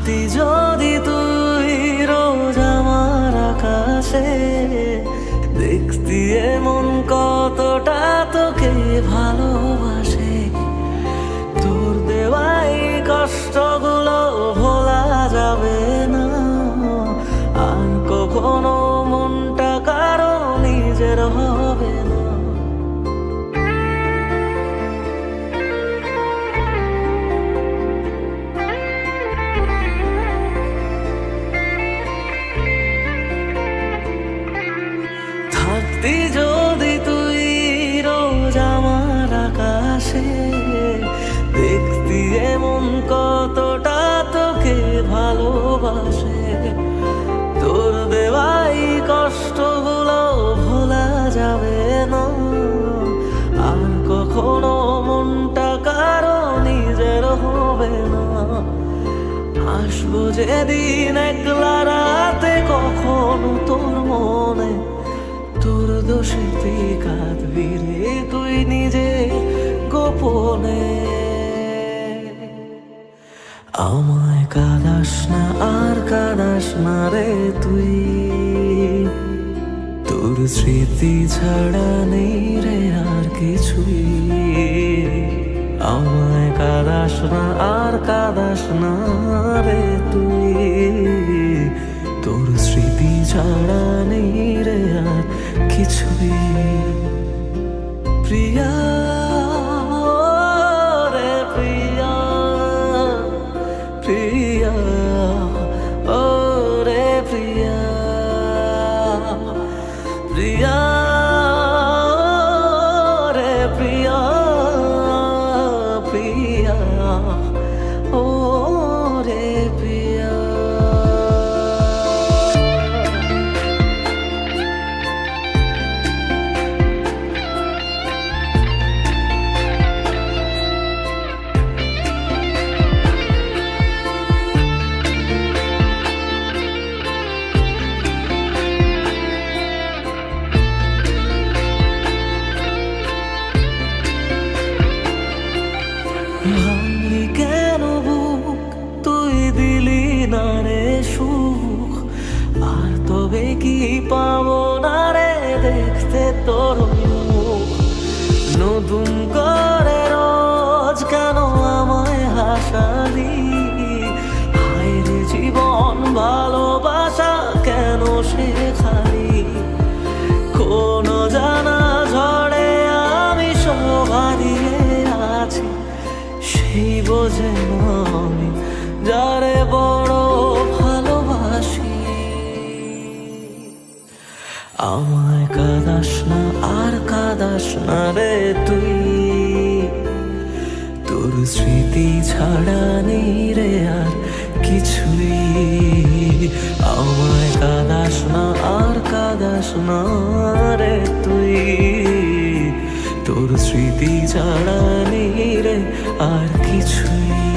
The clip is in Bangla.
থাকতি যদি তুই রোজ আমার আকাশে, দেখতি এমন কতটা তোকে ভালোবাসে। তোর দেওয়াই কষ্টগুলো ভোলা যাবে না, আর কখনো মনটা কারো নিজের হবে না। থাকতি যদি তুই রোজ আমার আকাশে, দেখতি এমন কতটা তোকে ভালোবাসে। তোর দেওয়াই কষ্টগুলো ভোলা যাবে না, আর কখনো মনটা কারো নিজের হবে না। আসবো যেদিন একলা রাতে কখনো তোর মনে, তোর দোষেতে কাঁদবি রে তুই নিজে গোপনে। আমায় কাঁদাস না আর কাঁদাস না রে তুই, তোর স্মৃতি ছাড়া নেই রে আর কিছুই। আমায় কাঁদাস না আর কাঁদাস না রে তুই, তোর স্মৃতি ছাড়া নেই রে আর কিছুই। প্রিয়া রে প্রিয়া, প্রিয়া ও রে প্রিয়া, প্রিয়া রে প্রিয়া, প্রিয়া ও রে প্রিয়া। ভাঙলি কেন বুক, তুই দিলি না রে সুখ, আর তবে কি পাবো না রে দেখতে তোর মুখ। নতুন করে রোজ কেন আমায় হাসালি, হায় রে জীবন ভালোবাসা কেন শেখালি। কোনো জানা ঝড়ে আমি সব হারিয়ে আছি, সেই বোঝে না আমি যারে বড় ভালোবাসি। আমায় কাঁদাস না আর কাঁদাস না রে তুই, তোর স্মৃতি ছাড়া নেই রে আর কিছুই। আমায় কাঁদাস না আর কাঁদাস না রে তুই, তোর স্মৃতি ছাড়া নেই রে আর কিছুই।